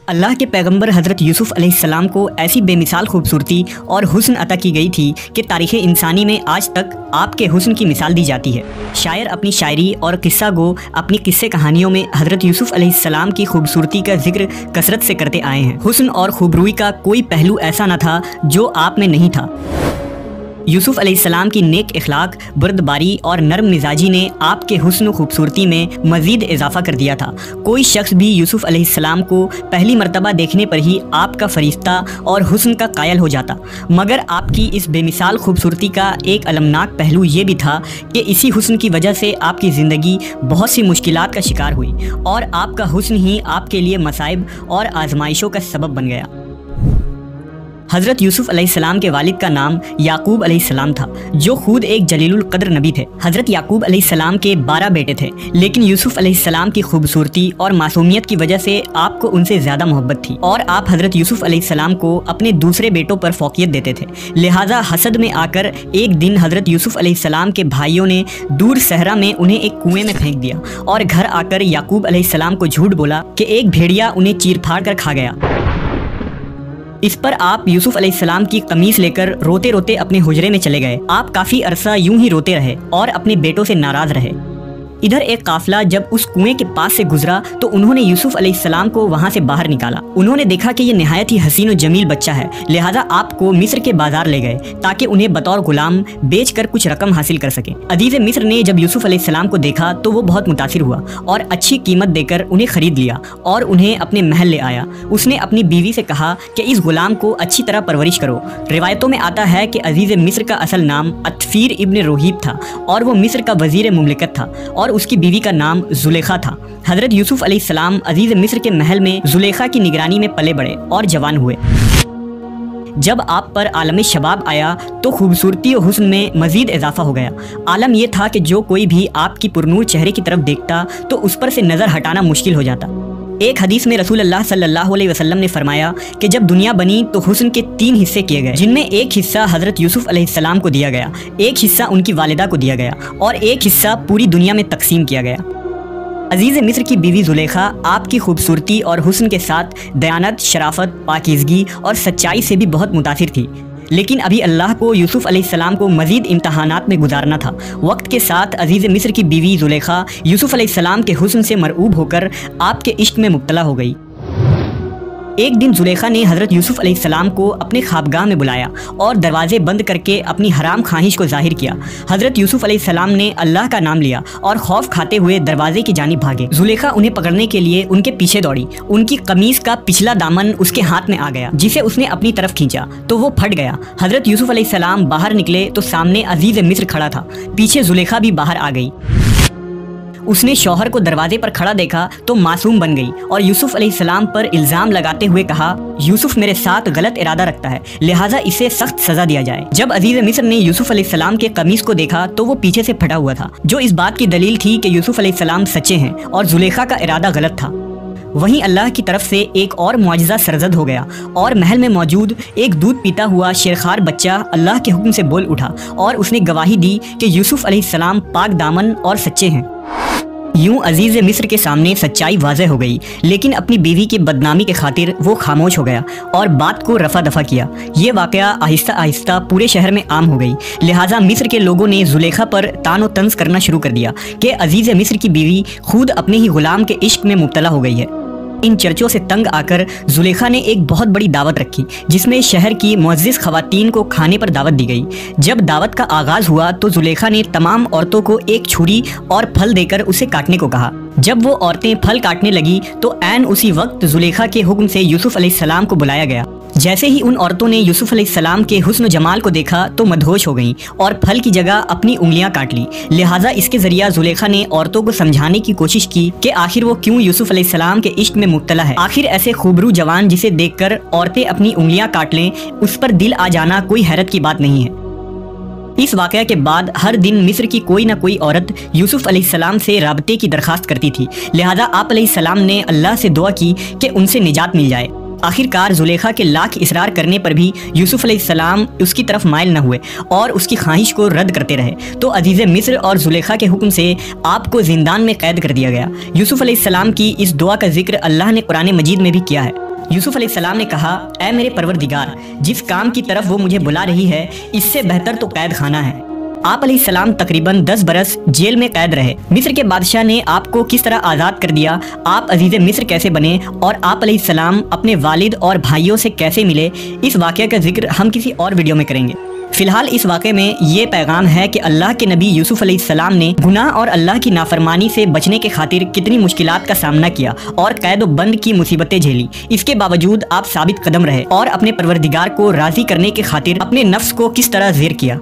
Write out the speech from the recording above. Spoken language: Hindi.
अल्लाह के पैगंबर हज़रत यूसुफ़ अलैहिस्सलाम को ऐसी बेमिसाल खूबसूरती और हुस्न अता की गई थी कि तारीख़ इंसानी में आज तक आपके हुस्न की मिसाल दी जाती है। शायर अपनी शायरी और किस्सा गो अपनी किस्से कहानियों में हज़रत यूसुफ़ अलैहिस्सलाम की खूबसूरती का जिक्र कसरत से करते आए हैं। हुस्न और खूबरूई का कोई पहलू ऐसा न था जो आप में नहीं था। यूसुफ़ अलैहिस्सलाम की नेक इखलाक, बुर्दबारी और नरम मिजाजी ने आपके हुस्न खूबसूरती में मज़ीद इजाफ़ा कर दिया था। कोई शख्स भी यूसुफ़ अलैहिस्सलाम को पहली मर्तबा देखने पर ही आपका फ़रिश्ता और हुस्न का कायल हो जाता। मगर आपकी इस बेमिसाल खूबसूरती का एक अलमनाक पहलू ये भी था कि इसी हुस्न की वजह से आपकी ज़िंदगी बहुत सी मुश्किलात का शिकार हुई और आपका हुस्न ही आपके लिए मसाइब और आजमाइशों का सबब बन गया। हज़रत यूसुफ़ अलैहिस्सलाम के वालिद का नाम याकूब अलैहिस्सलाम था, जो खुद एक जलीलुल क़द्र नबी थे। हज़रत याकूब अलैहिस्सलाम के 12 बेटे थे, लेकिन यूसुफ़ अलैहिस्सलाम की खूबसूरती और मासूमियत की वजह से आपको उनसे ज़्यादा मोहब्बत थी और आप हज़रत यूसुफ़ अलैहिस्सलाम को अपने दूसरे बेटों पर फ़ौक़ियत देते थे। लिहाजा हसद में आकर एक दिन हज़रत यूसुफ़ अलैहिस्सलाम के भाइयों ने दूर सहरा में उन्हें एक कुएँ में फेंक दिया और घर आकर याकूब अलैहिस्सलाम को झूठ बोला कि एक भेड़िया उन्हें चीर फाड़ कर खा गया। इस पर आप यूसुफ़ अलैहिस्सलाम की कमीज़ लेकर रोते रोते अपने हुजरे में चले गए। आप काफ़ी अरसा यूं ही रोते रहे और अपने बेटों से नाराज़ रहे। इधर एक काफ़िला जब उस कुएं के पास से गुजरा तो उन्होंने यूसुफ़ अलैहिस्सलाम को वहां से बाहर निकाला। उन्होंने देखा कि ये निहायत ही हसीन और जमील बच्चा है, लिहाजा आपको मिस्र के बाजार ले गए ताकि उन्हें बतौर गुलाम बेचकर कुछ रकम हासिल कर सके। अजीज़ मिस्र ने जब यूसुफ़ अलैहिस्सलाम को देखा तो वो बहुत मुतासिर हुआ और अच्छी कीमत देकर उन्हें खरीद लिया और उन्हें अपने महल ले आया। उसने अपनी बीवी से कहा कि इस गुलाम को अच्छी तरह परवरिश करो। रिवायतों में आता है कि अजीज़ मिस्र का असल नाम अतफीर इब्न रोहीब था और वो मिस्र का वज़ीर मुमलिकत था और उसकी बीवी का नाम जुलेखा था। हज़रत यूसुफ़ अलैहिस्सलाम अजीज़ मिस्र के महल में जुलेखा की निगरानी में पले बढ़े और जवान हुए। जब आप पर आलम शबाब आया तो खूबसूरती और हुस्न में मज़ीद इजाफा हो गया। आलम यह था कि जो कोई भी आपकी पुरनूर चेहरे की तरफ देखता तो उस पर से नज़र हटाना मुश्किल हो जाता। एक हदीस में रसूल अल्लाह सल्लल्लाहु अलैहि वसल्लम ने फरमाया कि जब दुनिया बनी तो हुस्न के 3 हिस्से किए गए, जिनमें एक हिस्सा हज़रत यूसुफ़ अलैहिस्सलाम को दिया गया, एक हिस्सा उनकी वालिदा को दिया गया और एक हिस्सा पूरी दुनिया में तकसीम किया गया। अजीज़ मिस्र की बीवी जुलेखा आपकी खूबसूरती और हुस्न के साथ दयानत, शराफत, पाकीज़गी और सच्चाई से भी बहुत मुतासिर थी। लेकिन अभी अल्लाह को यूसुफ़ अलैहिस्सलाम को मज़ीद इम्तहानात में गुजारना था। वक्त के साथ अजीज़ मिस्र की बीवी जुलेखा यूसुफ़ अलैहिस्सलाम के हुस्न से मरऊब होकर आपके इश्क में मुब्तला हो गई। एक दिन जुलेखा ने हज़रत यूसुफ़ अलैहिस्सलाम को अपने ख्वाबगाह में बुलाया और दरवाजे बंद करके अपनी हराम ख्वाहिश को जाहिर किया। हज़रत यूसुफ़ अलैहिस्सलाम ने अल्लाह का नाम लिया और खौफ खाते हुए दरवाजे की जानिब भागे। जुलेखा उन्हें पकड़ने के लिए उनके पीछे दौड़ी। उनकी कमीज़ का पिछला दामन उसके हाथ में आ गया, जिसे उसने अपनी तरफ खींचा तो वो फट गया। हज़रत यूसुफ़ अलैहिस्सलाम बाहर निकले तो सामने अजीज़ मिस्र खड़ा था। पीछे जुलेखा भी बाहर आ गई। उसने शौहर को दरवाजे पर खड़ा देखा तो मासूम बन गई और यूसुफ़ अलैहिस्सलाम पर इल्ज़ाम लगाते हुए कहा, यूसुफ़ मेरे साथ गलत इरादा रखता है, लिहाजा इसे सख्त सज़ा दिया जाए। जब अजीज़ मिस्र ने यूसुफ़ अलैहिस्सलाम के कमीज़ को देखा तो वो पीछे से फटा हुआ था, जो इस बात की दलील थी कि यूसुफ़ अलैहिस्सलाम सच्चे हैं और जुलेखा का इरादा गलत था। वहीं अल्लाह की तरफ से एक और मुआजिज़ा सरजद हो गया और महल में मौजूद एक दूध पीता हुआ शेरखार बच्चा अल्लाह के हुक्म से बोल उठा और उसने गवाही दी कि यूसुफ़ अलैहिस्सलाम पाक दामन और सच्चे हैं। यूं अजीज़ मिस्र के सामने सच्चाई वाज़ेह हो गई, लेकिन अपनी बीवी की बदनामी के खातिर वो खामोश हो गया और बात को रफा दफा किया। ये वाक़या आहिस्ता आहिस्ता पूरे शहर में आम हो गई। लिहाजा मिस्र के लोगों ने जुलेखा पर तान व तंज करना शुरू कर दिया कि अजीज़ मिस्र की बीवी खुद अपने ही गुलाम के इश्क में मुब्तला हो गई है। इन चर्चों से तंग आकर जुलेखा ने एक बहुत बड़ी दावत रखी, जिसमें शहर की मुअज़्ज़िज़ ख़वातीन को खाने पर दावत दी गई। जब दावत का आगाज़ हुआ तो जुलेखा ने तमाम औरतों को एक छुरी और फल देकर उसे काटने को कहा। जब वो औरतें फल काटने लगी तो ऐन उसी वक्त जुलेखा के हुक्म से यूसुफ़ अलैहिस्सलाम को बुलाया गया। जैसे ही उन औरतों ने यूसुफ़ अलैहिस्सलाम के हुस्न जमाल को देखा तो मदहोश हो गईं और फल की जगह अपनी उंगलियां काट ली। लिहाजा इसके ज़रिया जुलेखा ने औरतों को समझाने की कोशिश की कि आखिर वो क्यों यूसुफ़ अलैहिस्सलाम के इश्क में मुब्तला है। आखिर ऐसे खूबरू जवान जिसे देखकर औरतें अपनी उंगलियां काट लें, उस पर दिल आ जाना कोई हैरत की बात नहीं है। इस वाक़या के बाद हर दिन मिस्र की कोई ना कोई औरत यूसुफ़ अलैहिस्सलाम से राबते की दरख्वास्त करती थी। लिहाजा आप अलैहिस्सलाम ने अल्लाह से दुआ की कि उनसे निजात मिल जाए। आखिरकार जुलेखा के लाख इसरार करने पर भी यूसुफ़ अलैहिस्सलाम उसकी तरफ माइल न हुए और उसकी ख्वाहिश को रद्द करते रहे। तो अजीज़ मिस्र और जुलेखा के हुक्म से आपको जिंदान में कैद कर दिया गया। यूसुफ़ अलैहिस्सलाम की इस दुआ का जिक्र अल्लाह ने कुरान मजीद में भी किया है। यूसुफ अलैहिस्सलाम ने कहा, ऐ मेरे परवरदिगार, जिस काम की तरफ वो मुझे बुला रही है इससे बेहतर तो कैद खाना है। आप अलैहिस्सलाम तकरीबन 10 बरस जेल में कैद रहे। मिस्र के बादशाह ने आपको किस तरह आज़ाद कर दिया, आप अजीज़ मिस्र कैसे बने और आप अलैहिस्सलाम अपने वालिद और भाइयों से कैसे मिले, इस वाक़या का जिक्र हम किसी और वीडियो में करेंगे। फिलहाल इस वाक़े में ये पैगाम है कि अल्लाह के नबी यूसुफ अलैहिस्सलाम ने गुनाह और अल्लाह की नाफरमानी से बचने के खातिर कितनी मुश्किलात का सामना किया और कैद बंद की मुसीबतें झेली। इसके बावजूद आप साबित कदम रहे और अपने परवरदिगार को राज़ी करने के खातिर अपने नफ्स को किस तरह ज़ेर किया।